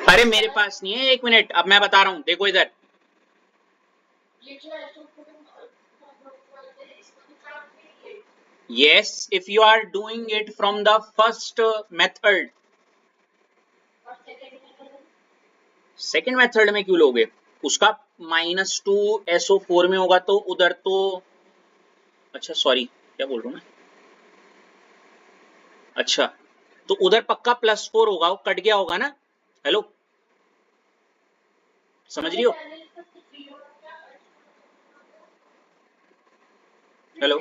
अरे मेरे पास नहीं है, एक मिनट, अब मैं बता रहा हूं, देखो इधर। Yes, if you are doing it from the first method, second method में क्यों लोगे? उसका -2 SO4 में होगा तो उधर तो, अच्छा सॉरी, क्या बोल रहा हूं मैं? अच्छा, तो उधर पक्का +4 होगा, वो कट गया होगा ना। हेलो, समझ रही हो? हेलो,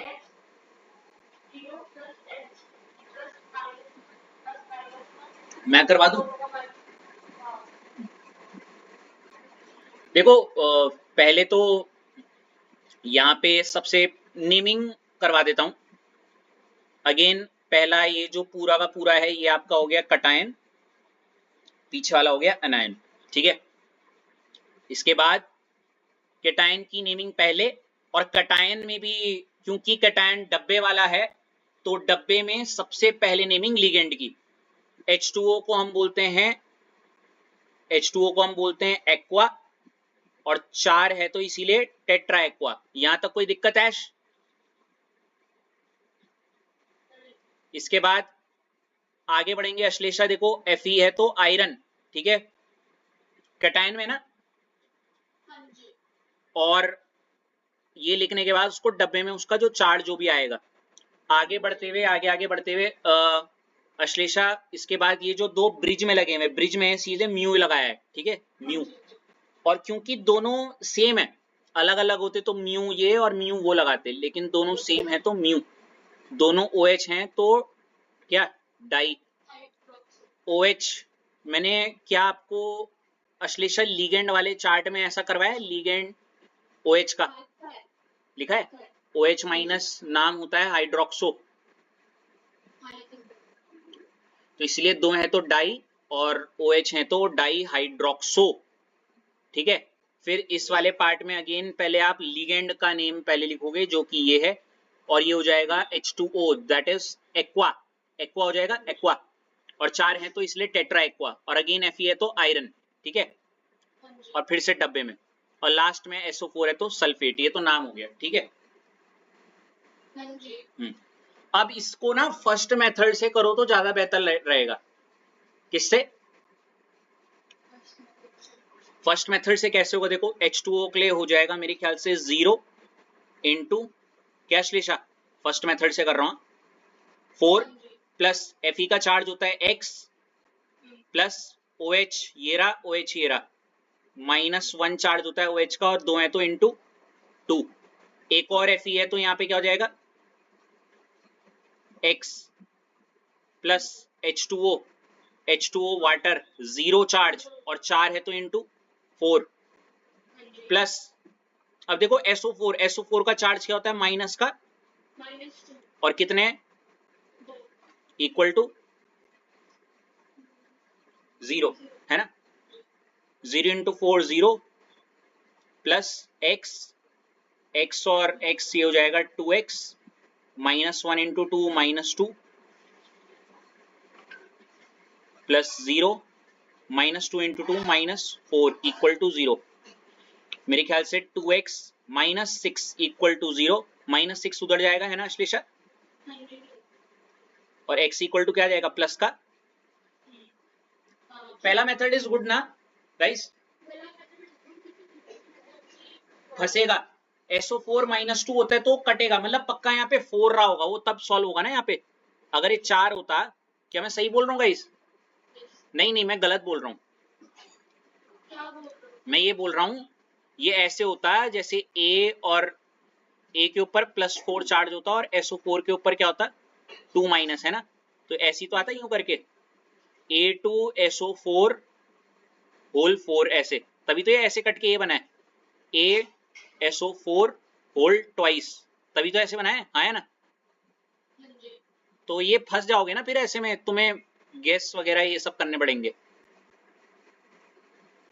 मैं करवा दूं? देखो पहले तो यहाँ पे सबसे नेमिंग करवा देता हूं। अगेन पहला ये जो पूरा का पूरा है ये आपका हो गया कटायन, पीछे वाला हो गया अनायन, ठीक है। इसके बाद केटायन की नेमिंग पहले, और कटायन में भी क्योंकि कटायन डब्बे वाला है तो डब्बे में सबसे पहले नेमिंग लिगेंड की। H2O को हम बोलते हैं, H2O को हम बोलते हैं एक्वा, और 4 है तो इसीलिए टेट्रा एक्वा। यहां तक कोई दिक्कत है? इसके बाद आगे बढ़ेंगे अश्लेषा, देखो Fe है तो आयरन, ठीक है, कटायन में ना। और ये लिखने के बाद उसको डब्बे में उसका जो चार्ज जो भी आएगा। आगे बढ़ते हुए आगे बढ़ते हुए अश्लेषा, इसके बाद ये जो दो ब्रिज में लगे हुए, ब्रिज में सीधे म्यू लगाया है, ठीक है, म्यू। और क्योंकि दोनों सेम है, अलग अलग होते तो म्यू ये और म्यू वो लगाते, लेकिन दोनों सेम है तो म्यू। दोनों OH हैं तो क्या, डाई OH। मैंने क्या आपको अश्लेषा लिगेंड वाले चार्ट में ऐसा करवाया? लिगेंड OH का लिखा है, OH माइनस नाम होता है हाइड्रोक्सो, तो इसलिए दो है तो डाई और OH है तो डाई हाइड्रोक्सो, ठीक है। फिर इस वाले पार्ट में अगेन पहले आप लिगेंड का नेम पहले लिखोगे जो कि ये है, और ये हो जाएगा H2O, that is aqua, aqua हो जाएगा एक्वा, और 4 है तो इसलिए टेट्रा एक्वा, और अगेन Fe है तो आयरन, ठीक है, और फिर से डब्बे में, और लास्ट में SO4 है तो सल्फेट, ये तो नाम हो गया, ठीक है। अब इसको ना फर्स्ट मेथड से करो तो ज्यादा बेहतर रहेगा। किससे? फर्स्ट मेथड से कैसे होगा? देखो H2O के लिए हो जाएगा मेरे ख्याल से 0 इंटू क्या श्लेषा, फर्स्ट मेथड से कर रहा हूं, 4 प्लस Fe का चार्ज होता है x प्लस OH ये रहा, OH ये रहा, -1 चार्ज होता है OH का, और 2 है तो इंटू 2, एक और Fe है तो यहाँ पे क्या हो जाएगा, x plus H2O water 0 charge, और 4 है तो इंटू 4 प्लस, अब देखो SO4 का चार्ज क्या होता है, माइनस का, और कितने इक्वल टू 0 है ना, 0 इंटू 4 0 प्लस x और x ये हो जाएगा 2x, -1 into 2 -2 plus 0 -2 into 2 -4 equal to 0। मेरे ख्याल से 2x -6 इक्वल टू 0, -6 उधर जाएगा है ना अश्लेषा, और x इक्वल टू क्या आ जाएगा, प्लस का। पहला मेथड इज गुड ना गाइस? फंसेगा, SO4 -2 होता है तो कटेगा, मतलब पक्का यहाँ पे 4 रहा होगा, वो तब सॉल्व होगा ना यहाँ पे। अगर ये 4 होता, क्या मैं सही बोल रहा हूँ गाइस? नहीं मैं गलत बोल रहा हूँ, मैं ये बोल रहा हूँ ये ऐसे होता है जैसे A और A के ऊपर +4 चार्ज होता है और SO4 के ऊपर क्या होता, 2 माइनस, है ना, तो ऐसी तो आता है यूं करके A2SO4 होल 4 ऐसे, तभी तो ये ऐसे कट के ये बना है ASO4 होल ट्वाइस, तभी तो ऐसे बना है, आया ना। तो ये फंस जाओगे ना फिर ऐसे में, तुम्हें गैस वगैरह ये सब करने पड़ेंगे।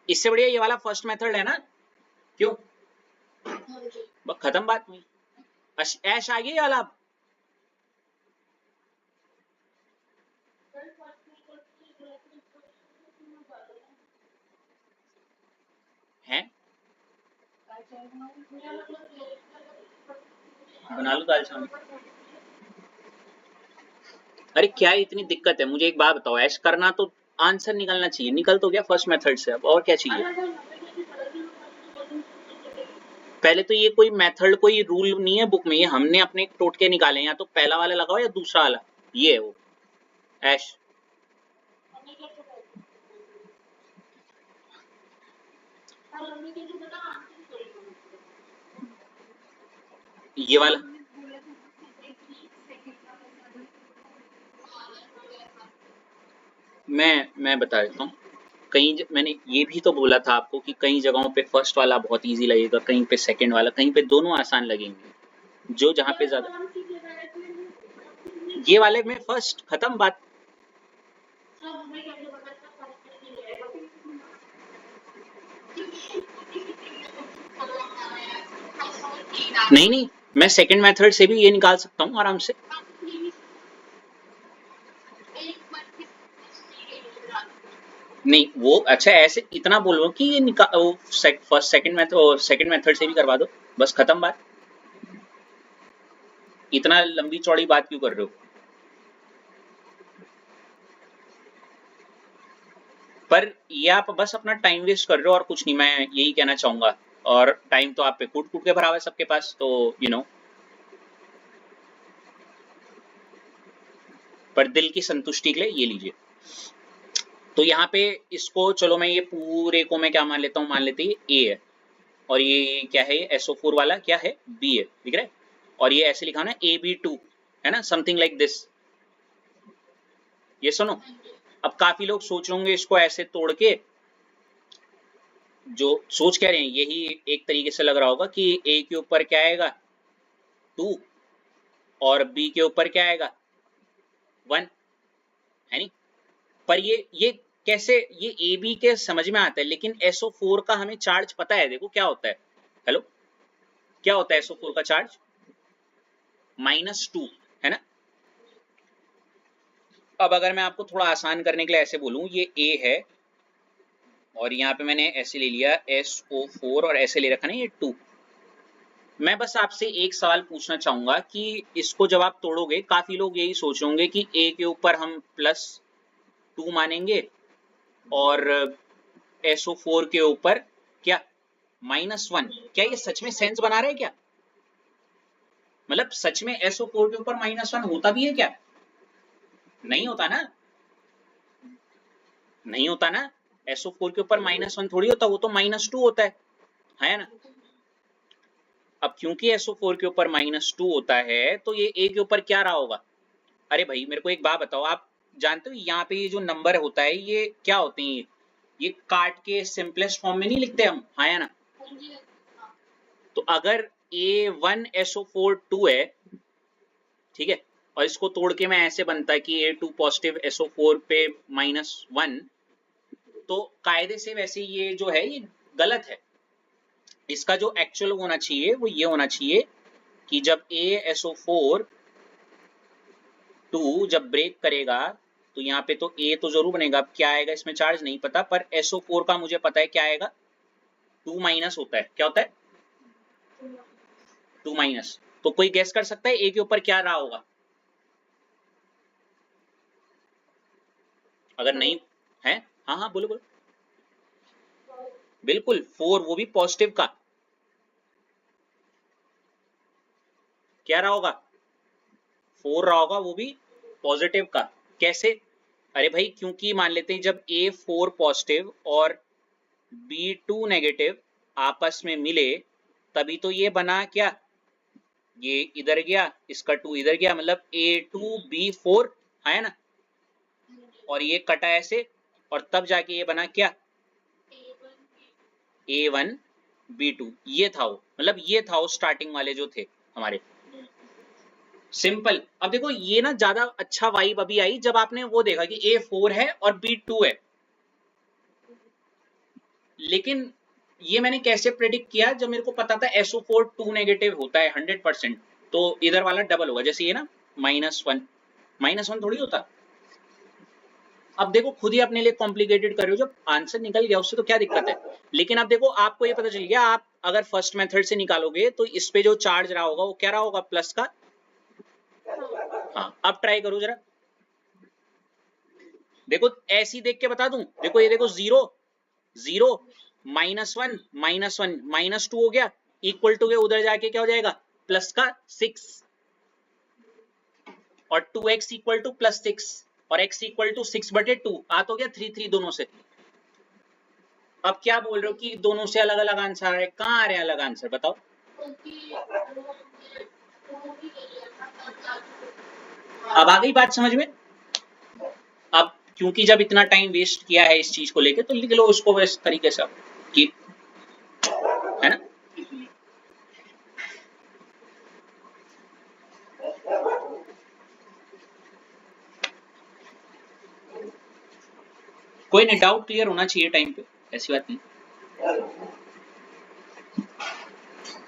इससे बढ़िया ये वाला फर्स्ट मेथड है ना, क्यों? खत्म बात हुई। ऐश आ गई वाला। हैं, बना लो दाल चावल। अरे क्या इतनी दिक्कत है, मुझे एक बात बताओ, ऐश करना तो आंसर निकलना चाहिए, निकल तो गया फर्स्ट मेथड से, अब और क्या चाहिए। पहले तो ये कोई मेथड कोई रूल नहीं है बुक में, ये हमने अपने टोटके निकाले हैं, या तो पहला वाला लगाओ या दूसरा वाला, ये है वो। ऐश ये वाला मैं बता देता हूँ। मैंने ये भी तो बोला था आपको कि कई जगहों पे फर्स्ट वाला बहुत इजी लगेगा, कहीं पे सेकंड वाला, कहीं पे दोनों आसान लगेंगे, जो जहाँ पे ज्यादा। ये वाले में फर्स्ट खत्म बात। नहीं नहीं, मैं सेकंड मेथड से भी ये निकाल सकता हूँ आराम से। नहीं वो अच्छा ऐसे इतना बोलो कि ये फर्स्ट सेकंड मेथड से भी करवा दो, बस खत्म बात। इतना लंबी चौड़ी बात क्यों कर रहे हो। पर ये आप बस अपना टाइम वेस्ट कर रहे हो और कुछ नहीं, मैं यही कहना चाहूंगा। और टाइम तो आप पे कूट कूट के भरा हुआ है सबके पास, तो पर दिल की संतुष्टि के लिए ये लीजिए। तो यहाँ पे इसको चलो मैं ये पूरे को मैं क्या मान लेता हूँ, मान लेते हैं ए है, और ये क्या है, ये SO4 वाला क्या है, बी है, दिख रहा है। और ये ऐसे लिखा ना AB2, है ना, समथिंग लाइक दिस। ये सुनो, अब काफी लोग सोच रहे होंगे इसको ऐसे तोड़ के, जो सोच कह रहे हैं यही एक तरीके से लग रहा होगा कि ए के ऊपर क्या आएगा 2, और बी के ऊपर क्या आएगा 1, है नहीं। पर ये कैसे, ये ए बी के समझ में आता है, लेकिन SO4 का हमें चार्ज पता है, देखो क्या होता है। हेलो, क्या होता है SO4 का चार्ज, -2, है ना। अब अगर मैं आपको थोड़ा आसान करने के लिए ऐसे बोलूं, ये ए है और यहाँ पे मैंने ऐसे ले लिया SO4 और ऐसे ले रखा ना ये 2। मैं बस आपसे एक सवाल पूछना चाहूंगा कि इसको जब आप तोड़ोगे, काफी लोग यही सोच होंगे कि ए के ऊपर हम +2 मानेंगे और SO4 के ऊपर क्या -1। क्या ये सच में सेंस बना रहा है क्या, मतलब सच में SO4 के ऊपर -1 होता भी है क्या। नहीं होता ना, नहीं होता ना। SO4 के ऊपर -1 थोड़ी होता, वो तो -2 होता है ना। अब क्योंकि SO4 के ऊपर -2 होता है, तो ये A के ऊपर क्या रहा होगा। अरे भाई मेरे को एक बात बताओ, आप जानते हो यहाँ पे ये जो नंबर होता है ये क्या होते हैं, ये काट के सिंपलेस्ट फॉर्म में नहीं लिखते हम, हाँ या ना। तो अगर A1SO4 2 है, ठीक है, और इसको तोड़ के मैं ऐसे बनता है कि A2 पॉजिटिव SO4 पे -1, तो कायदे से वैसे ये जो है ये गलत है। इसका जो एक्चुअल होना चाहिए वो ये होना चाहिए कि जब ASO4 2 जब ब्रेक करेगा, तो यहाँ पे तो A तो जरूर बनेगा, अब क्या आएगा इसमें चार्ज नहीं पता, पर SO4 का मुझे पता है क्या आएगा, 2 माइनस होता है, क्या होता है 2 माइनस। तो कोई गेस कर सकता है A के ऊपर क्या रहा होगा, अगर नहीं है। हाँ हाँ बोलो बोलो। बिल्कुल 4, वो भी पॉजिटिव का, क्या रहा होगा 4 रहा होगा, वो भी पॉजिटिव का। कैसे, अरे भाई क्योंकि मान लेते हैं जब A4 पॉजिटिव और B2 नेगेटिव आपस में मिले, तभी तो ये बना क्या, ये इधर गया, इसका 2 इधर गया, मतलब A2B4, है ना। और ये कटा ऐसे, और तब जाके ये बना क्या A1B2, ये था वो, मतलब ये था वो स्टार्टिंग वाले जो थे हमारे। सिंपल। अब देखो ये ना ज्यादा अच्छा वाइब अभी आई जब आपने वो देखा कि A4 है और B2 है, लेकिन ये मैंने कैसे प्रेडिक्ट किया, जब मेरे को पता था SO4 2 नेगेटिव होता है 100%, तो इधर वाला डबल होगा, जैसे ये ना -1, -1 थोड़ी होता, अब देखो खुद ही अपने लिए कॉम्प्लिकेटेड कर रहे हो, जब आंसर निकल गया उससे तो क्या दिक्कत है। लेकिन अब देखो आपको ये पता चल गया, आप अगर फर्स्ट मेथड से निकालोगे तो इस पे जो चार्ज रहा होगा वो क्या रहा होगा, प्लस का। हाँ अब ट्राई करो जरा, देखो ऐसी देख के बता दूं, देखो ये देखो 0 0 -1 -1 -2 हो गया, इक्वल टू के उधर जाके क्या हो जाएगा, प्लस का 6, और 2x इक्वल टू +6 और x इक्वल टू 6/2 आ तो गया 3 3 दोनों से। अब क्या बोल रहे हो कि दोनों से अलग अलग आंसर आ रहे, कहाँ आ रहे हैं अलग आंसर बताओ। अब आ गई बात समझ में। अब क्योंकि जब इतना टाइम वेस्ट किया है इस चीज को लेके, तो लिख लो उसको इस तरीके से कि, है ना। कोई नहीं, डाउट क्लियर होना चाहिए टाइम पे, ऐसी बात नहीं,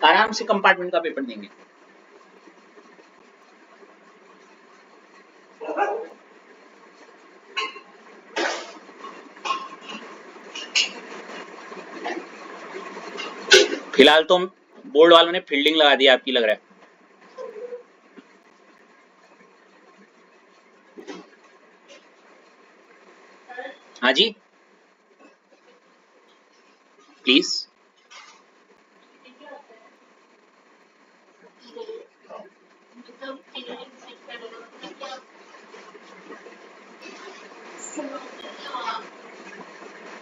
आराम से कंपार्टमेंट का पेपर देंगे। फिलहाल तो बोर्ड वालों ने फील्डिंग लगा दी आपकी, लग रहा है। हाँ जी प्लीज।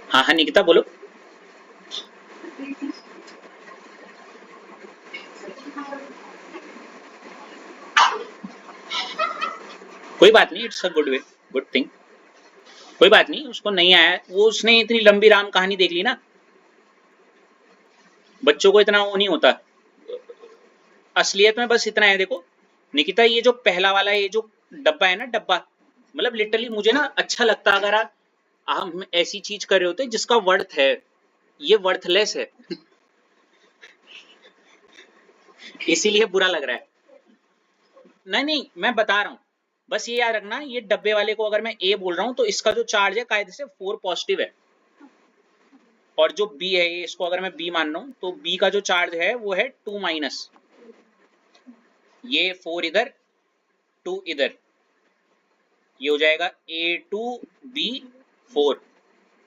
हाँ हाँ निकिता बोलो। कोई बात नहीं, it's a good way, good thing. कोई बात नहीं, उसको नहीं आया, वो उसने इतनी लंबी राम कहानी देख ली ना, बच्चों को इतना वो नहीं होता। असलियत में बस इतना है, देखो निकिता, ये जो पहला वाला ये जो डब्बा है ना, डब्बा मतलब लिटरली मुझे ना अच्छा लगता अगर हम ऐसी चीज कर रहे होते जिसका वर्थ है, ये वर्थलेस है इसीलिए बुरा लग रहा है। नहीं नहीं मैं बता रहा हूँ, बस ये याद रखना, ये डब्बे वाले को अगर मैं ए बोल रहा हूँ तो इसका जो चार्ज है कायदे से 4 पॉजिटिव है, और जो बी है इसको अगर मैं बी मान रहा हूँ तो बी का जो चार्ज है वो है 2 माइनस, ये 4 इधर 2 इधर, ये हो जाएगा A2B4,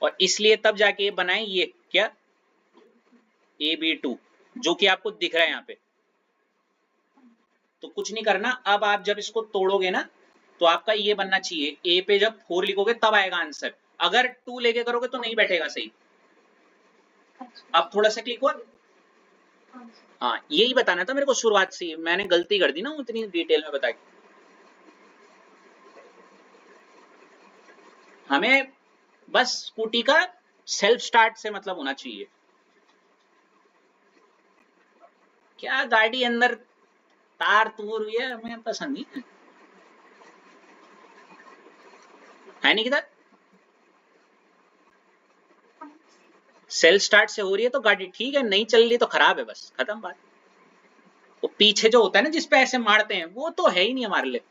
और इसलिए तब जाके ये बनाए ये क्या AB2, जो कि आपको दिख रहा है यहाँ पे। तो कुछ नहीं करना, अब आप जब इसको तोड़ोगे ना तो आपका ये बनना चाहिए, ए पे जब 4 लिखोगे तब आएगा आंसर, अगर 2 लेके करोगे तो नहीं बैठेगा सही। अब थोड़ा सा क्लिक हुआ। हाँ यही बताना था मेरे को शुरुआत से, मैंने गलती कर दी ना उतनी डिटेल में बता के। हमें बस स्कूटी का सेल्फ स्टार्ट से मतलब होना चाहिए, क्या गाड़ी अंदर तार तूर हुई है हमें पसंद नहीं है नहीं किधर। सेल्फ स्टार्ट से हो रही है तो गाड़ी ठीक है, नहीं चल रही तो खराब है, बस खत्म बात। वो पीछे जो होता है ना जिसपे ऐसे मारते हैं वो तो है ही नहीं हमारे लिए।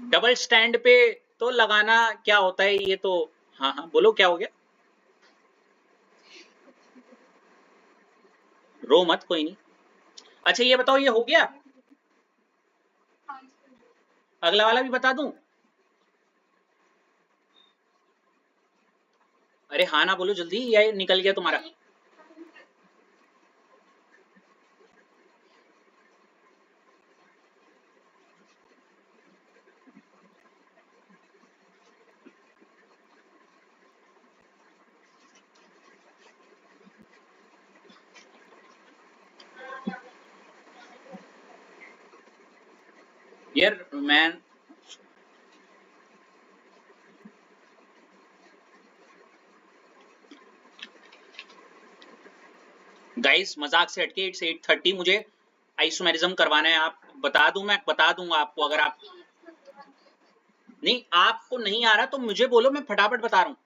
डबल स्टैंड पे तो लगाना क्या होता है ये तो। हाँ हाँ बोलो क्या हो गया, रो मत कोई नहीं। अच्छा ये बताओ ये हो गया, अगला वाला भी बता दूं। अरे हाँ ना बोलो जल्दी, या ये निकल गया तुम्हारा। यार मैन, गाइस मजाक से हटके इट्स 8:30, मुझे आइसोमेरिज्म करवाना है, आप बता दूं, मैं बता दूंगा आपको, अगर आप नहीं, आपको नहीं आ रहा तो मुझे बोलो, मैं फटाफट बता रहा हूँ।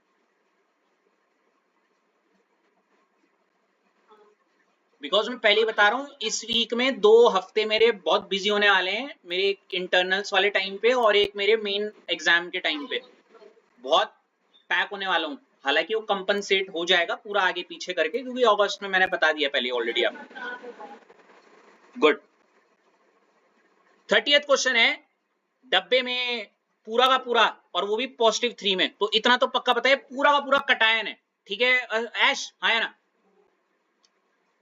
बिकॉज मैं पहले ही बता रहा हूँ इस वीक में 2 हफ्ते मेरे बहुत बिजी होने वाले हैं, मेरे एक इंटरनल्स वाले टाइम पे और एक मेरे मेन एग्जाम के टाइम पे बहुत पैक होने वाला हूँ। हालांकि वो कंपनसेट हो जाएगा पूरा आगे पीछे करके, क्योंकि अगस्त में मैंने बता दिया पहले ऑलरेडी आपको। गुड। 30th क्वेश्चन है, डब्बे में पूरा का पूरा और वो भी +3 में, तो इतना तो पक्का पता है पूरा का पूरा कटायन है, ठीक है ऐश? हाँ ना,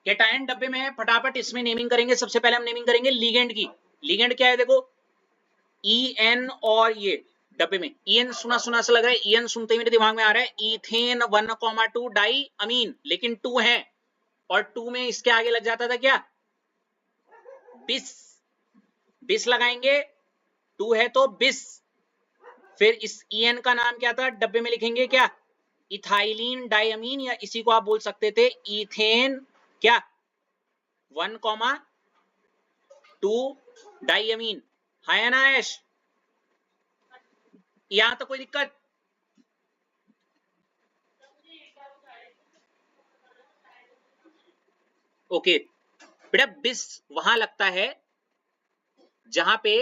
कैटायन डब्बे में है, फटाफट इसमें नेमिंग करेंगे। सबसे पहले हम नेमिंग करेंगे लिगेंड की। लिगेंड क्या है देखो, EN, और ये डब्बे में EN सुना सुना सा लग रहा है, EN सुनते ही मेरे दिमाग में आ रहा है इथेन 1,2 डाई अमीन, लेकिन 2 है और 2 में इसके आगे लग जाता था क्या, बिस। बिस लगाएंगे, 2 है तो बिस। फिर इस EN का नाम क्या था, डब्बे में लिखेंगे क्या, इथाइलिन डायमीन, या इसी को आप बोल सकते थे इथेन क्या 1,2 डायमीन। है ना ऐश? यहां तो कोई दिक्कत? ओके बेटा, बिस वहां लगता है जहां पे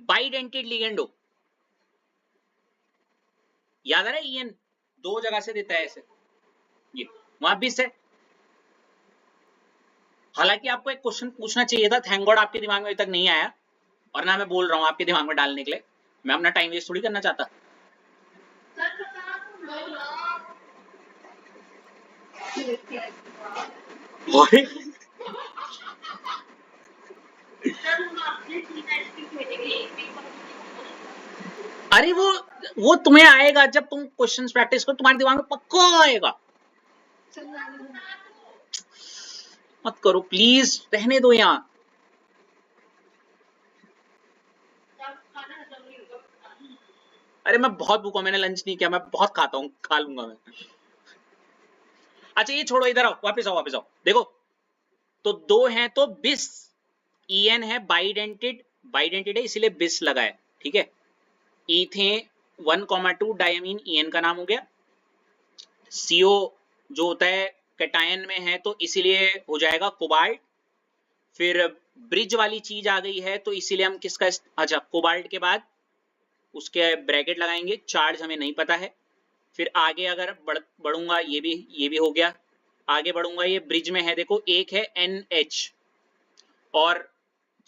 बाइडेंटेड लिगेंड हो। याद आ रहा है, EN 2 जगह से देता है ऐसे, ये वहां बिस है। हालांकि आपको एक क्वेश्चन पूछना चाहिए था, थैंक गॉड आपके दिमाग में अभी तक नहीं आया, और ना मैं बोल रहा हूं आपके दिमाग में डालने के लिए, मैं अपना टाइम वेस्ट थोड़ी करना चाहता। अरे वो तुम्हें आएगा जब तुम क्वेश्चंस प्रैक्टिस करो, तुम्हारे दिमाग में पक्का आएगा। मत करो प्लीज, रहने दो यहाँ। अरे मैं बहुत भूखा, मैंने लंच नहीं किया, मैं बहुत खाता हूँ, खा लूंगा मैं। अच्छा ये छोड़ो, इधर आओ, वापस आओ वापस आओ। देखो तो 2 हैं तो बिस, EN है बाइडेंटेड, बाइडेंटेड है इसीलिए बिस लगा है, ठीक है। इथे 1,2 डायमीन EN का नाम हो गया। CO जो होता है कैटायन में है तो इसीलिए हो जाएगा कोबाल्ट। फिर ब्रिज वाली चीज आ गई है तो इसीलिए हम किसका, अच्छा कोबाल्ट के बाद उसके ब्रैकेट लगाएंगे, चार्ज हमें नहीं पता है। फिर आगे अगर बढ़ूंगा, ये भी हो गया। आगे बढ़ूंगा, ये ब्रिज में है देखो, एक है NH, और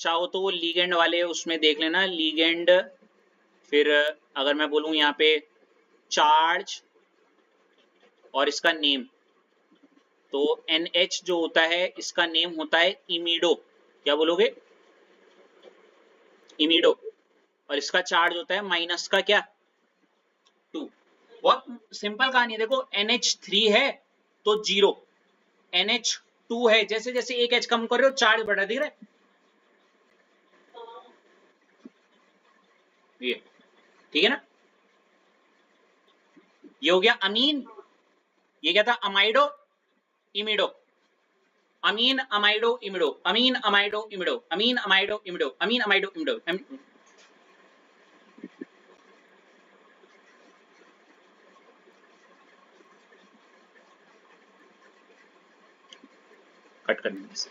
चाहो तो वो लीगेंड वाले उसमें देख लेना, लीगेंड। फिर अगर मैं बोलूं यहाँ पे चार्ज और इसका नेम, तो NH जो होता है इसका नेम होता है इमिडो। क्या बोलोगे, इमिडो। और इसका चार्ज होता है माइनस का क्या, 2। बहुत सिंपल कहानी है, देखो NH3 है तो 0, NH2 है, जैसे जैसे एक H कम कर रहे हो चार्ज बढ़ा, दिख रहा है ये, ठीक है ना। ये हो गया अमीन, ये क्या था, अमाइडो इमिडो, अमीन अमाइडो इमिडो, अमीन अमाइडो इमिडो, अमीन अमाइडो इमिडो, अमीन अमाइडो इमिडो। कट करने से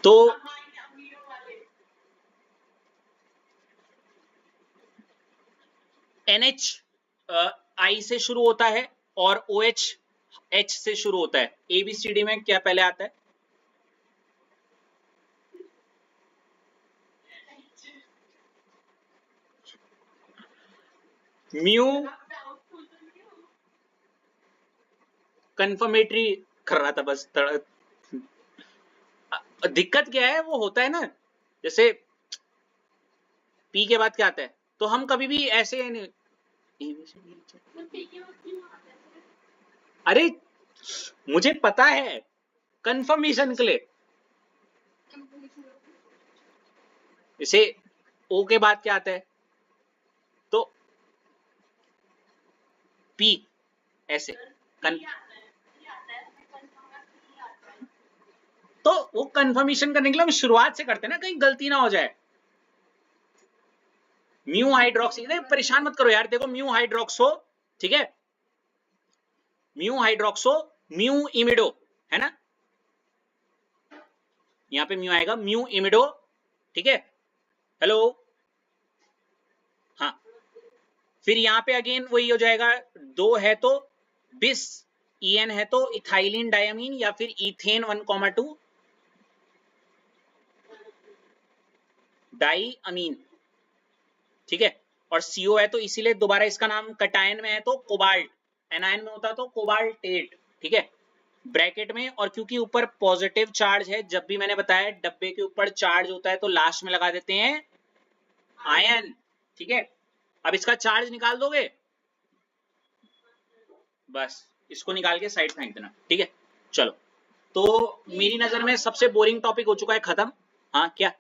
तो NH I से शुरू होता है और OH H से शुरू होता है। ABCD में क्या पहले आता है, म्यू, कंफर्मेटरी कर रहा था बस। दिक्कत क्या है, वो होता है ना, जैसे P के बाद क्या आता है, तो हम कभी भी ऐसे अरे मुझे पता है, कंफर्मेशन के लिए। जैसे O के बाद क्या आता है, तो P ऐसे तो वो कंफर्मेशन करने के लिए हम शुरुआत से करते हैं ना, कहीं गलती ना हो जाए। म्यू हाइड्रोक्सी, परेशान मत करो यार, देखो म्यू हाइड्रोक्सो, ठीक है, म्यू हाइड्रोक्सो म्यू इमिडो, है ना, यहाँ पे म्यू आएगा, म्यू इमिडो, ठीक है। हेलो, हाँ, फिर यहाँ पे अगेन वही हो जाएगा, 2 है तो बिस, EN है तो इथाइलिन डायमीन या फिर इथेन 1,2 डाई अमीन, ठीक है। और CO है तो इसीलिए दोबारा इसका नाम कटायन में है तो कोबाल्ट, एनायन में होता तो कोबाल्टेट, ठीक है, ब्रैकेट में। और क्योंकि ऊपर पॉजिटिव चार्ज है, जब भी मैंने बताया डब्बे के ऊपर चार्ज होता है तो लास्ट में लगा देते हैं आयन, ठीक है। अब इसका चार्ज निकाल दोगे, बस इसको निकाल के साइड फेंक देना, ठीक है। चलो, तो मेरी नजर में सबसे बोरिंग टॉपिक हो चुका है खत्म। हाँ क्या?